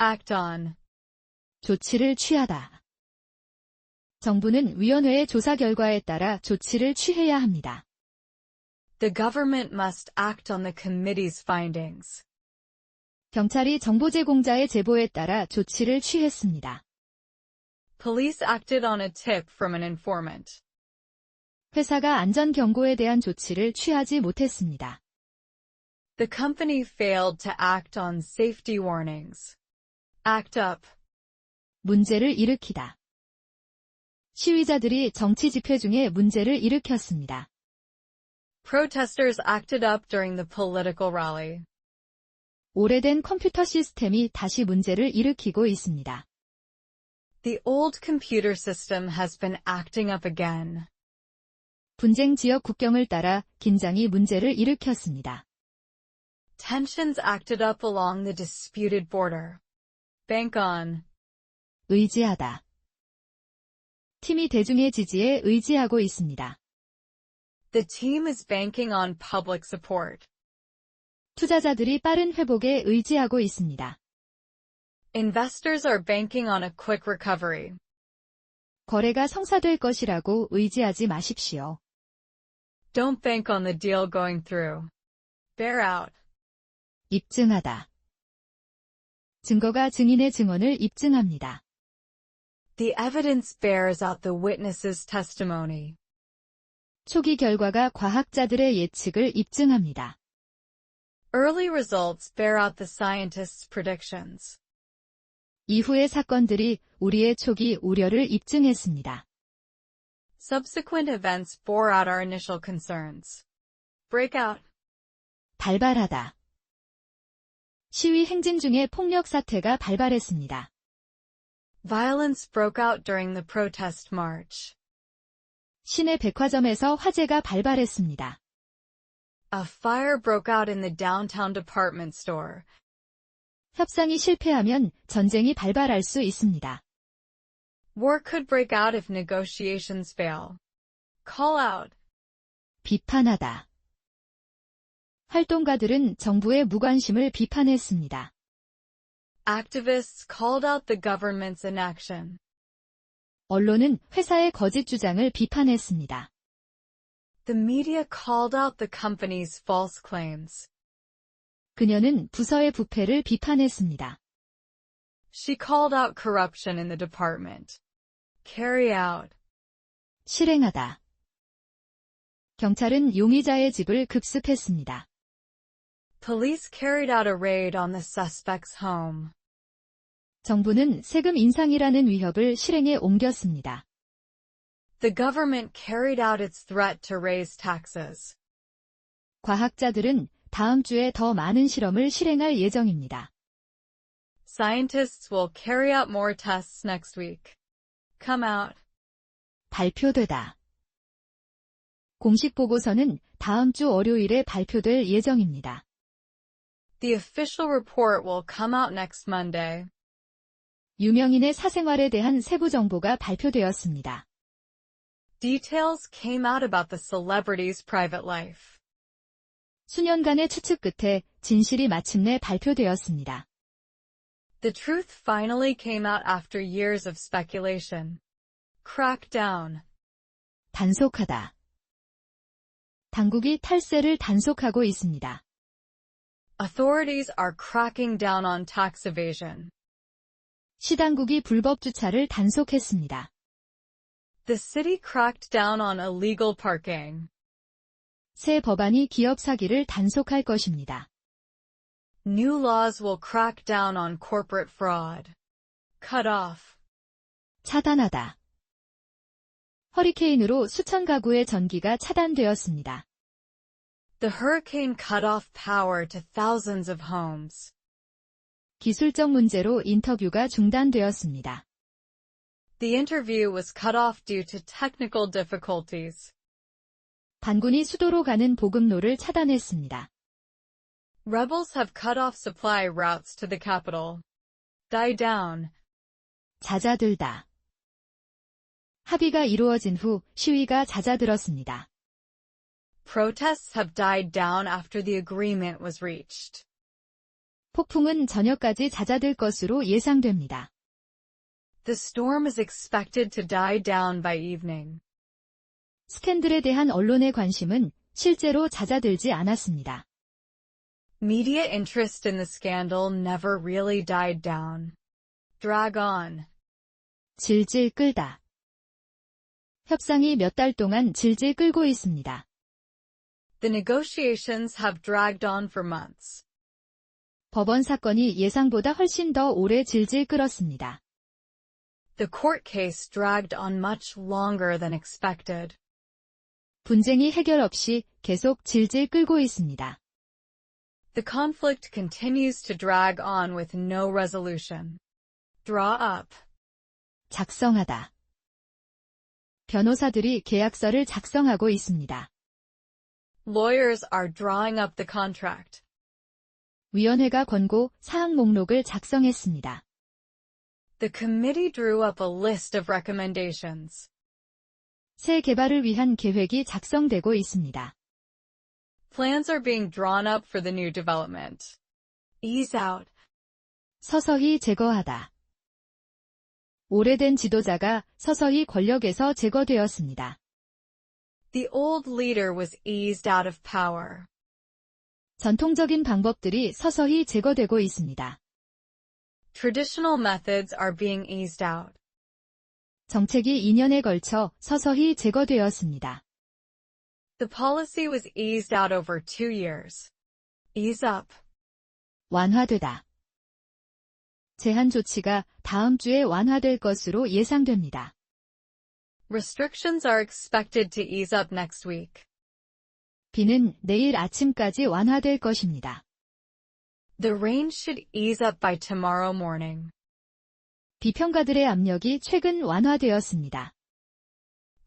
Act on. 조치를 취하다. 정부는 위원회의 조사 결과에 따라 조치를 취해야 합니다. The government must act on the committee's findings. 경찰이 정보 제공자의 제보에 따라 조치를 취했습니다. Police acted on a tip from an informant. 회사가 안전 경고에 대한 조치를 취하지 못했습니다. The company failed to act on safety warnings. Act up. 문제를 일으키다. 시위자들이 정치 집회 중에 문제를 일으켰습니다. Protesters acted up during the political rally. 오래된 컴퓨터 시스템이 다시 문제를 일으키고 있습니다. The old computer system has been acting up again. 분쟁 지역 국경을 따라 긴장이 문제를 일으켰습니다. Tensions acted up along the disputed border. Bank on. 의지하다. 팀이 대중의 지지에 의지하고 있습니다. The team is banking on public support. 투자자들이 빠른 회복에 의지하고 있습니다. Investors are banking on a quick recovery. 거래가 성사될 것이라고 의지하지 마십시오. Don't bank on the deal going through. Bear out. 입증하다. 증거가 증인의 증언을 입증합니다. The evidence bears out the witness's testimony. 초기 결과가 과학자들의 예측을 입증합니다. Early results bear out the scientists' predictions. 이후의 사건들이 우리의 초기 우려를 입증했습니다. Subsequent events bore out our initial concerns. Break out. 발발하다. 시위 행진 중에 폭력 사태가 발발했습니다. Violence broke out during the protest march. 시내 백화점에서 화재가 발발했습니다. A fire broke out in the downtown department store. 협상이 실패하면 전쟁이 발발할 수 있습니다. War could break out if negotiations fail. Call out. 비판하다. 활동가들은 정부의 무관심을 비판했습니다. Activists called out the government's inaction. 언론은 회사의 거짓 주장을 비판했습니다. The media called out the company's false claims. 그녀는 부서의 부패를 비판했습니다. She called out corruption in the department. Carry out. 실행하다. 경찰은 용의자의 집을 급습했습니다. Police carried out a raid on the suspect's home. 정부는 세금 인상이라는 위협을 실행에 옮겼습니다. The government carried out its threat to raise taxes. 과학자들은 다음 주에 더 많은 실험을 실행할 예정입니다. Scientists will carry out more tests next week. Come out. 발표되다. 공식 보고서는 다음 주 월요일에 발표될 예정입니다. The official report will come out next Monday. 유명인의 사생활에 대한 세부 정보가 발표되었습니다. Details came out about the celebrity's private life. 수년간의 추측 끝에 진실이 마침내 발표되었습니다. The truth finally came out after years of speculation. Crack down. 단속하다. 당국이 탈세를 단속하고 있습니다. Authorities are cracking down on tax evasion. 시당국이 불법 주차를 단속했습니다. The city cracked down on illegal parking. 새 법안이 기업 사기를 단속할 것입니다. New laws will crack down on corporate fraud. Cut off. 차단하다. 허리케인으로 수천 가구의 전기가 차단되었습니다. The hurricane cut off power to thousands of homes. 기술적 문제로 인터뷰가 중단되었습니다. The interview was cut off due to technical difficulties. 반군이 수도로 가는 보급로를 차단했습니다. Rebels have cut off supply routes to the capital. Die down. 잦아들다. 합의가 이루어진 후 시위가 잦아들었습니다. Protests have died down after the agreement was reached. 폭풍은 저녁까지 잦아들 것으로 예상됩니다. The storm is expected to die down by evening. 스캔들에 대한 언론의 관심은 실제로 잦아들지 않았습니다. Media interest in the scandal never really died down. Drag on. 질질 끌다. 협상이 몇 달 동안 질질 끌고 있습니다. The negotiations have dragged on for months. 법원 사건이 예상보다 훨씬 더 오래 질질 끌었습니다. The court case dragged on much longer than expected. 분쟁이 해결 없이 계속 질질 끌고 있습니다. The conflict continues to drag on with no resolution. Draw up. 작성하다. 변호사들이 계약서를 작성하고 있습니다. Lawyers are drawing up the contract. 위원회가 권고 사항 목록을 작성했습니다. The committee drew up a list of recommendations. 새 개발을 위한 계획이 작성되고 있습니다. Plans are being drawn up for the new development. Ease out. 서서히 제거하다. 오래된 지도자가 서서히 권력에서 제거되었습니다. The old leader was eased out of power. 전통적인 방법들이 서서히 제거되고 있습니다. Traditional methods are being eased out. 정책이 2년에 걸쳐 서서히 제거되었습니다. The policy was eased out over 2 years. Ease up. 완화되다. 제한 조치가 다음 주에 완화될 것으로 예상됩니다. Restrictions are expected to ease up next week. 비는 내일 아침까지 완화될 것입니다. The rain should ease up by tomorrow morning. 비평가들의 압력이 최근 완화되었습니다.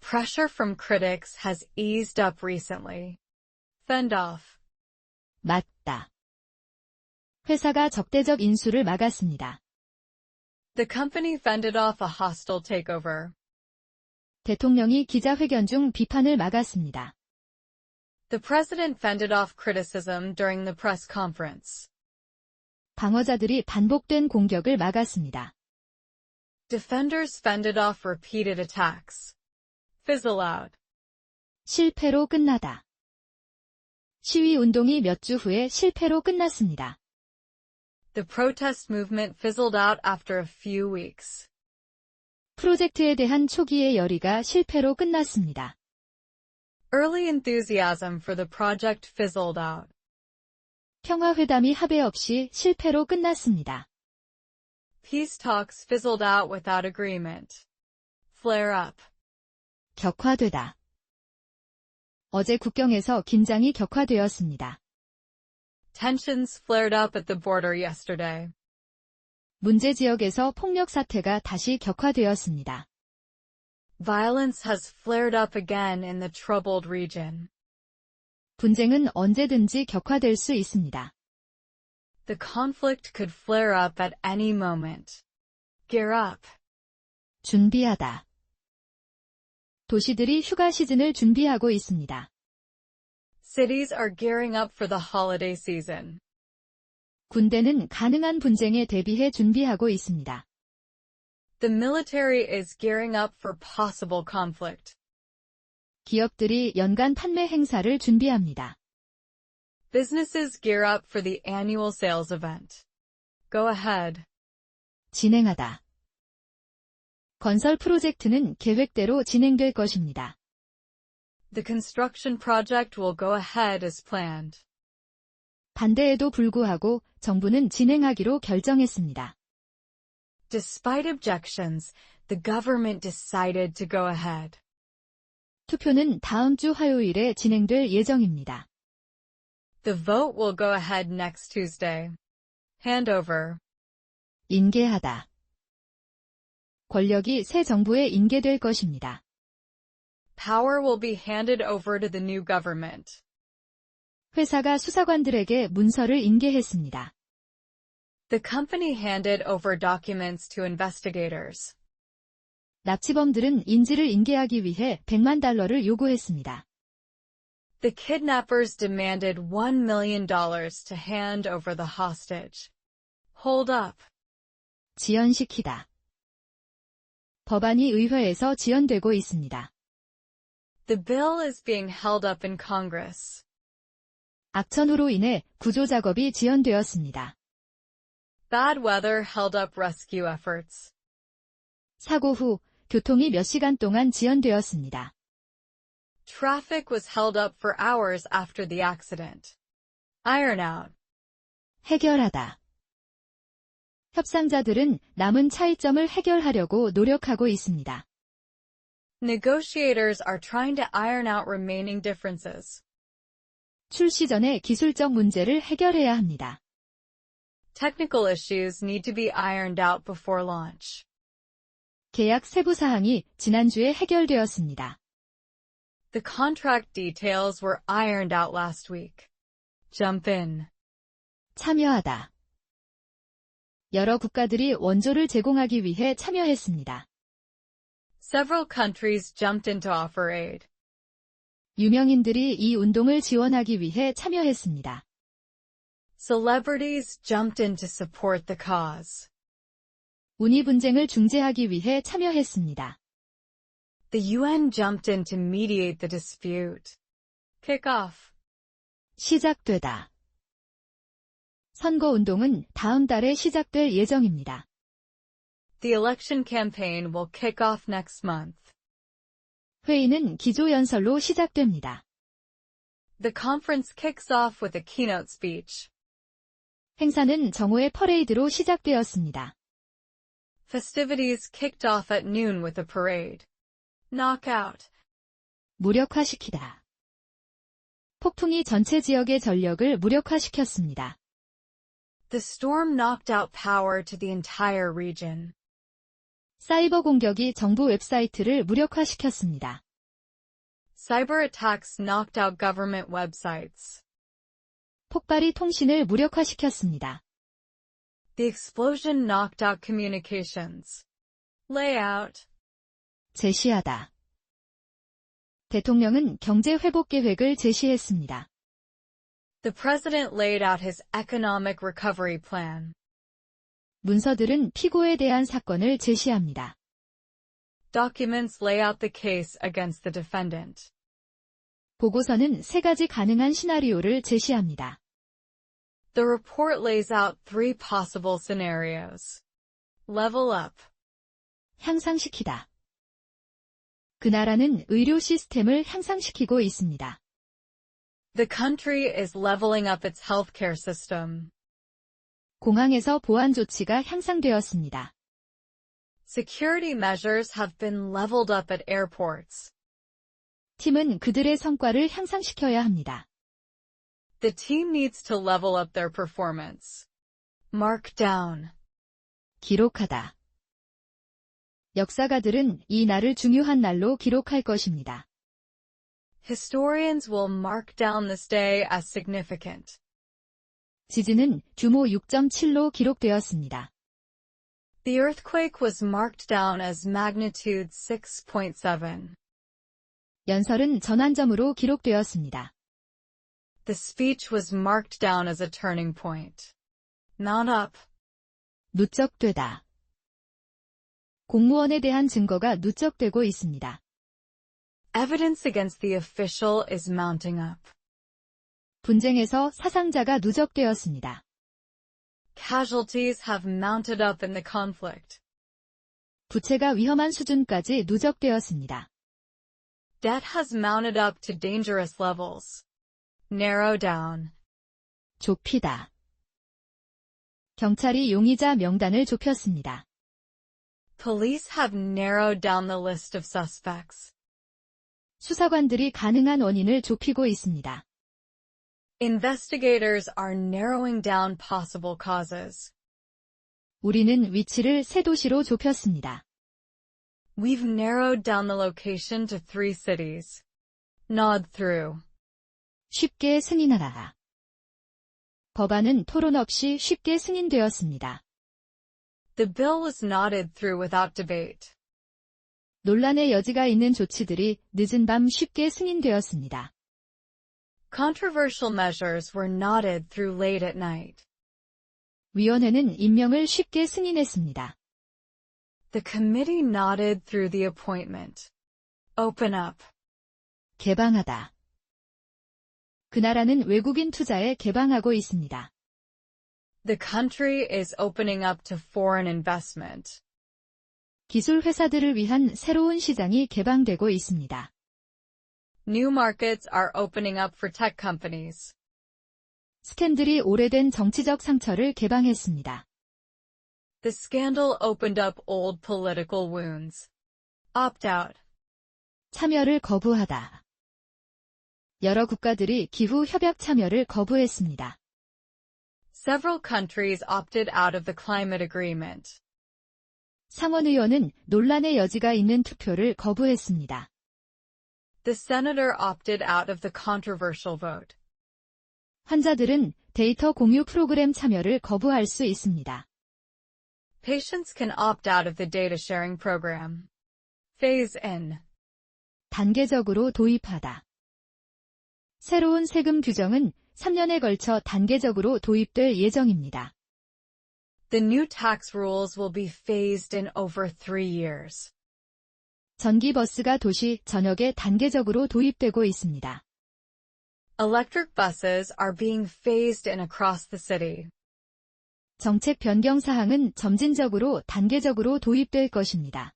Pressure from critics has eased up recently. Fend off. 맞다. 회사가 적대적 인수를 막았습니다. The company fended off a hostile takeover. 대통령이 기자회견 중 비판을 막았습니다. The president fended off criticism during the press conference. 방어자들이 반복된 공격을 막았습니다. Defenders fended off repeated attacks. Fizzle out. 실패로 끝나다. 시위 운동이 몇 주 후에 실패로 끝났습니다. The protest movement fizzled out after a few weeks. 프로젝트에 대한 초기의 열의가 실패로 끝났습니다. Early enthusiasm for the project fizzled out. 평화회담이 합의 없이 실패로 끝났습니다. Peace talks fizzled out without agreement. Flare up. 격화되다. 어제 국경에서 긴장이 격화되었습니다. Tensions flared up at the border yesterday. 문제 지역에서 폭력 사태가 다시 격화되었습니다. Violence has flared up again in the troubled region. 분쟁은 언제든지 격화될 수 있습니다. The conflict could flare up at any moment. Gear up. 준비하다. 도시들이 휴가 시즌을 준비하고 있습니다. Cities are gearing up for the holiday season. 군대는 가능한 분쟁에 대비해 준비하고 있습니다. The military is gearing up for possible conflict. 기업들이 연간 판매 행사를 준비합니다. Businesses gear up for the annual sales event. Go ahead. 진행하다. 건설 프로젝트는 계획대로 진행될 것입니다. The construction project will go ahead as planned. 반대에도 불구하고 정부는 진행하기로 결정했습니다. Despite objections, the government decided to go ahead. 투표는 다음 주 화요일에 진행될 예정입니다. The vote will go ahead next Tuesday. Handover. 인계하다. 권력이 새 정부에 인계될 것입니다. Power will be handed over to the new government. 회사가 수사관들에게 문서를 인계했습니다. The company handed over documents to investigators. 납치범들은 인지를 인계하기 위해 $1,000,000를 요구했습니다. The kidnappers demanded $1 million to hand over the hostage. Hold up. 지연시키다. 법안이 의회에서 지연되고 있습니다. The bill is being held up in Congress. 악천후로 인해 구조 작업이 지연되었습니다. Bad weather held up rescue efforts. 사고 후 교통이 몇 시간 동안 지연되었습니다. Traffic was held up for hours after the accident. Iron out. 해결하다. 협상자들은 남은 차이점을 해결하려고 노력하고 있습니다. Negotiators are trying to iron out remaining differences. 출시 전에 기술적 문제를 해결해야 합니다. Technical issues need to be ironed out before launch. 계약 세부 사항이 지난주에 해결되었습니다. The contract details were ironed out last week. Jump in. 참여하다. 여러 국가들이 원조를 제공하기 위해 참여했습니다. Several countries jumped in to offer aid. 유명인들이 이 운동을 지원하기 위해 참여했습니다. Celebrities jumped in to support the cause. 운이 분쟁을 중재하기 위해 참여했습니다. The UN jumped in to mediate the dispute. Kick off. 시작되다. 선거운동은 다음 달에 시작될 예정입니다. The election campaign will kick off next month. 회의는 기조연설로 시작됩니다. The conference kicks off with a keynote speech. 행사는 정오의 퍼레이드로 시작되었습니다. Festivities kicked off at noon with a parade. Knockout. 무력화시키다. 폭풍이 전체 지역의 전력을 무력화시켰습니다. The storm knocked out power to the entire region. 사이버 공격이 정부 웹사이트를 무력화시켰습니다. Cyber attacks knocked out government websites. 폭발이 통신을 무력화시켰습니다. The explosion knocked out communications. Layout. 제시하다. 대통령은 경제 회복 계획을 제시했습니다. The president laid out his economic recovery plan. 문서들은 피고에 대한 사건을 제시합니다. Documents lay out the case against the defendant. 보고서는 세 가지 가능한 시나리오를 제시합니다. The report lays out 3 possible scenarios. Level up. 향상시키다. 그 나라는 의료 시스템을 향상시키고 있습니다. The country is leveling up its healthcare system. 공항에서 보안 조치가 향상되었습니다. Security measures have been leveled up at airports. 팀은 그들의 성과를 향상시켜야 합니다. The team needs to level up their performance. Mark down. 기록하다. 역사가들은 이 날을 중요한 날로 기록할 것입니다. Historians will mark down this day as significant. 지진은 규모 6.7로 기록되었습니다. The earthquake was marked down as magnitude 6.7. 연설은 전환점으로 기록되었습니다. The speech was marked down as a turning point. Mount up. 누적되다. 공무원에 대한 증거가 누적되고 있습니다. Evidence against the official is mounting up. 분쟁에서 사상자가 누적되었습니다. Casualties have mounted up in the conflict. 부채가 위험한 수준까지 누적되었습니다. Debt has mounted up to dangerous levels. Narrow down. 좁히다. 경찰이 용의자 명단을 좁혔습니다. Police have narrowed down the list of suspects. 수사관들이 가능한 원인을 좁히고 있습니다. Investigators are narrowing down possible causes. 우리는 위치를 세 도시로 좁혔습니다. We've narrowed down the location to 3 cities. Nod through. 쉽게 승인하라. 법안은 토론 없이 쉽게 승인되었습니다. The bill was nodded through without debate. 논란의 여지가 있는 조치들이 늦은 밤 쉽게 승인되었습니다. Controversial measures were nodded through late at night. 위원회는 임명을 쉽게 승인했습니다. The committee nodded through the appointment. Open up. 개방하다. 그 나라는 외국인 투자에 개방하고 있습니다. The country is opening up to foreign investment. 기술 회사들을 위한 새로운 시장이 개방되고 있습니다. New markets are opening up for tech companies. 스캔들이 오래된 정치적 상처를 개방했습니다. The scandal opened up old political wounds. Opt out. 참여를 거부하다. 여러 국가들이 기후 협약 참여를 거부했습니다. Several countries opted out of the climate agreement. 상원의원은 논란의 여지가 있는 투표를 거부했습니다. The senator opted out of the controversial vote. 환자들은 데이터 공유 프로그램 참여를 거부할 수 있습니다. Patients can opt out of the data sharing program. Phase in. 단계적으로 도입하다. 새로운 세금 규정은 3년에 걸쳐 단계적으로 도입될 예정입니다. The new tax rules will be phased in over 3 years. 전기버스가 도시 전역에 단계적으로 도입되고 있습니다. Electric buses are being phased in across the city. 정책 변경 사항은 점진적으로 단계적으로 도입될 것입니다.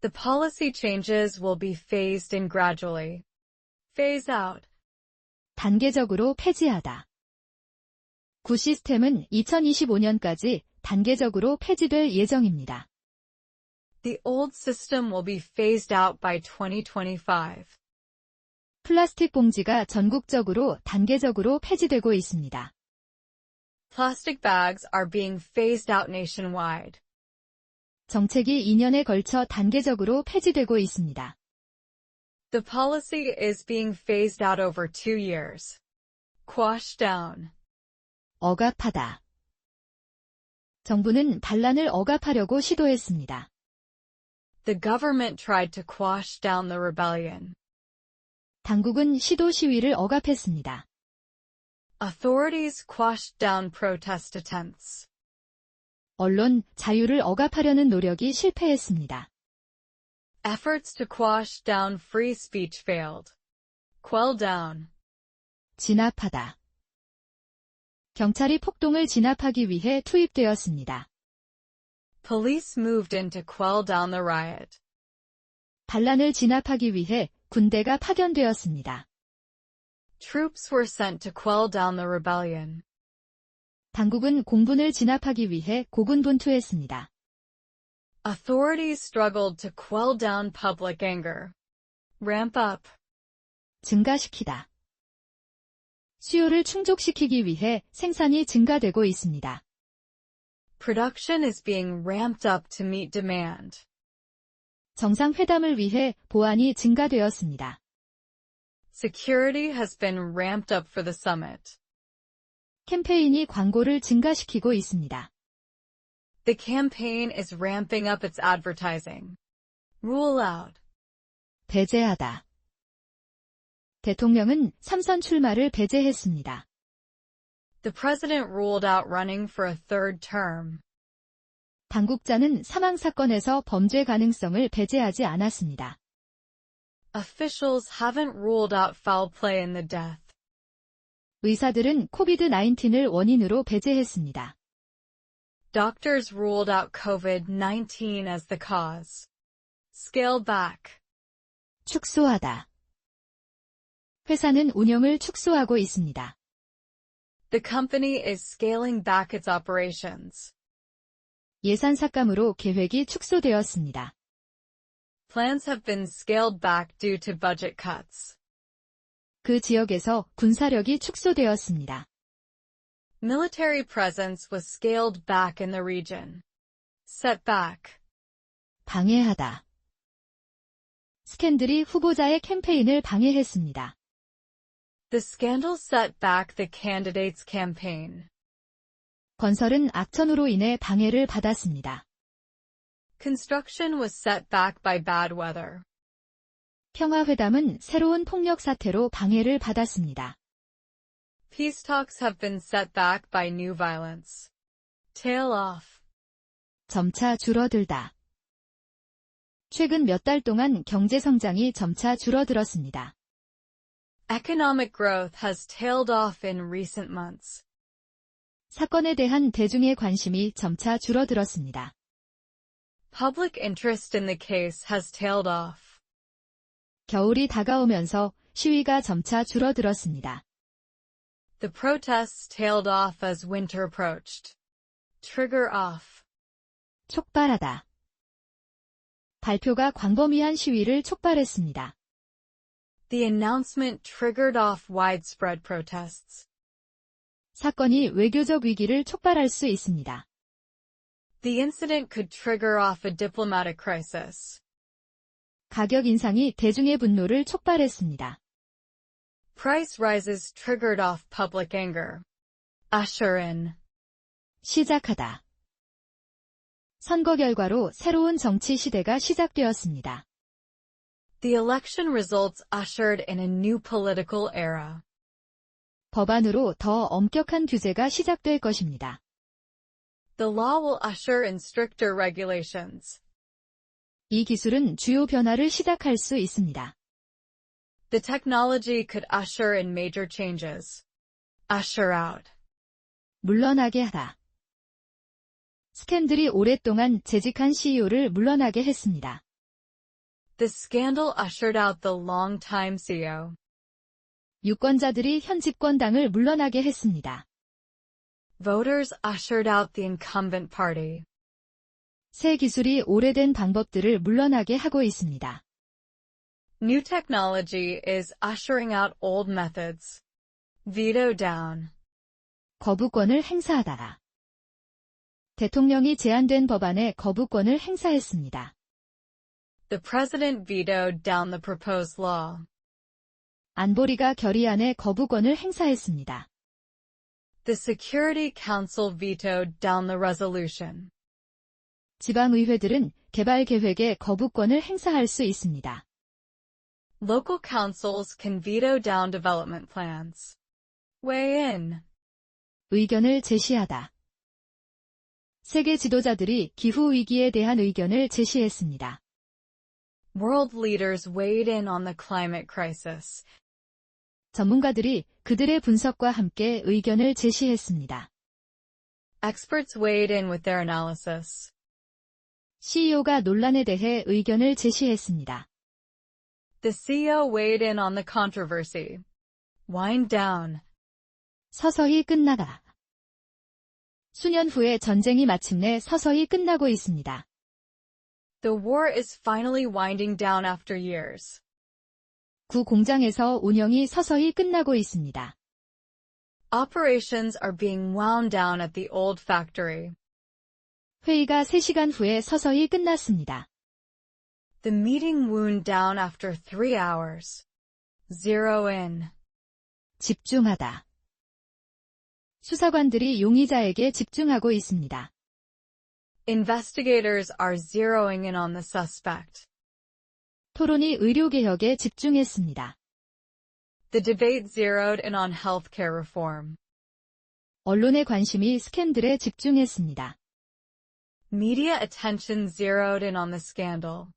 The policy changes will be phased in gradually. Phase out. 단계적으로 폐지하다. 구 시스템은 2025년까지 단계적으로 폐지될 예정입니다. The old system will be phased out by 2025. 플라스틱 봉지가 전국적으로 단계적으로 폐지되고 있습니다. Plastic bags are being phased out nationwide. 정책이 2년에 걸쳐 단계적으로 폐지되고 있습니다. The policy is being phased out over 2 years. Quash down. 억압하다. 정부는 반란을 억압하려고 시도했습니다. The government tried to quash down the rebellion. 당국은 시도 시위를 억압했습니다. Authorities quashed down protest attempts. 언론, 자유를 억압하려는 노력이 실패했습니다. Efforts to quash down free speech failed. Quell down. 진압하다. 경찰이 폭동을 진압하기 위해 투입되었습니다. Police moved in to quell down the riot. 반란을 진압하기 위해 군대가 파견되었습니다. Troops were sent to quell down the rebellion. 당국은 공분을 진압하기 위해 고군분투했습니다. Authorities struggled to quell down public anger. Ramp up. 증가시키다. 수요를 충족시키기 위해 생산이 증가되고 있습니다. Production is being ramped up to meet demand. 정상회담을 위해 보안이 증가되었습니다. Security has been ramped up for the summit. 캠페인이 광고를 증가시키고 있습니다. The campaign is ramping up its advertising. Rule out. 배제하다. 대통령은 3선 출마를 배제했습니다. The president ruled out running for a third term. 당국자는 사망 사건에서 범죄 가능성을 배제하지 않았습니다. Officials haven't ruled out foul play in the death. 의사들은 코비드-19을 원인으로 배제했습니다. Doctors ruled out COVID-19 as the cause. Scale back. 축소하다. 회사는 운영을 축소하고 있습니다. The company is scaling back its operations. 예산 삭감으로 계획이 축소되었습니다. Plans have been scaled back due to budget cuts. 그 지역에서 군사력이 축소되었습니다. Military presence was scaled back in the region. Set back. 방해하다. 스캔들이 후보자의 캠페인을 방해했습니다. The scandal set back the candidate's campaign. 건설은 악천후로 인해 방해를 받았습니다. Construction was set back by bad weather. 평화회담은 새로운 폭력 사태로 방해를 받았습니다. Peace talks have been set back by new violence. tail off. 점차 줄어들다. 최근 몇 달 동안 경제 성장이 점차 줄어들었습니다. Economic growth has tailed off in recent months. 사건에 대한 대중의 관심이 점차 줄어들었습니다. Public interest in the case has tailed off. 겨울이 다가오면서 시위가 점차 줄어들었습니다. The protests tailed off as winter approached. Trigger off. 촉발하다. 발표가 광범위한 시위를 촉발했습니다. The announcement triggered off widespread protests. 사건이 외교적 위기를 촉발할 수 있습니다. The incident could trigger off a diplomatic crisis. 가격 인상이 대중의 분노를 촉발했습니다. Price rises triggered off public anger. Usher in. 시작하다. 선거 결과로 새로운 정치 시대가 시작되었습니다. The election results ushered in a new political era. 법안으로 더 엄격한 규제가 시작될 것입니다. The law will usher in stricter regulations. 이 기술은 주요 변화를 시작할 수 있습니다. The technology could usher in major changes. Usher out. 물러나게 하다. 스캔들이 오랫동안 재직한 CEO를 물러나게 했습니다. The scandal ushered out the long-time CEO. 유권자들이 현 집권당을 물러나게 했습니다. Voters ushered out the incumbent party. 새 기술이 오래된 방법들을 물러나게 하고 있습니다. New technology is ushering out old methods. Veto down. 거부권을 행사하다. 대통령이 제안된 법안에 거부권을 행사했습니다. The president vetoed down the proposed law. 안보리가 결의안에 거부권을 행사했습니다. The Security Council vetoed down the resolution. 지방의회들은 개발 계획에 거부권을 행사할 수 있습니다. Local councils can veto down development plans. Weigh in. 의견을 제시하다. 세계 지도자들이 기후위기에 대한 의견을 제시했습니다. World leaders weighed in on the climate crisis. 전문가들이 그들의 분석과 함께 의견을 제시했습니다. Experts weighed in with their analysis. CEO가 논란에 대해 의견을 제시했습니다. The CEO weighed in on the controversy. Wind down. 서서히 끝나다. 수년 후에 전쟁이 마침내 서서히 끝나고 있습니다. The war is finally winding down after years. 구 공장에서 운영이 서서히 끝나고 있습니다. Operations are being wound down at the old factory. 회의가 3시간 후에 서서히 끝났습니다. The meeting wound down after 3 hours. Zero in. 집중하다. 수사관들이 용의자에게 집중하고 있습니다. Investigators are zeroing in on the suspect. 토론이 의료개혁에 집중했습니다. The debate zeroed in on healthcare reform. 언론의 관심이 스캔들에 집중했습니다. Media attention zeroed in on the scandal.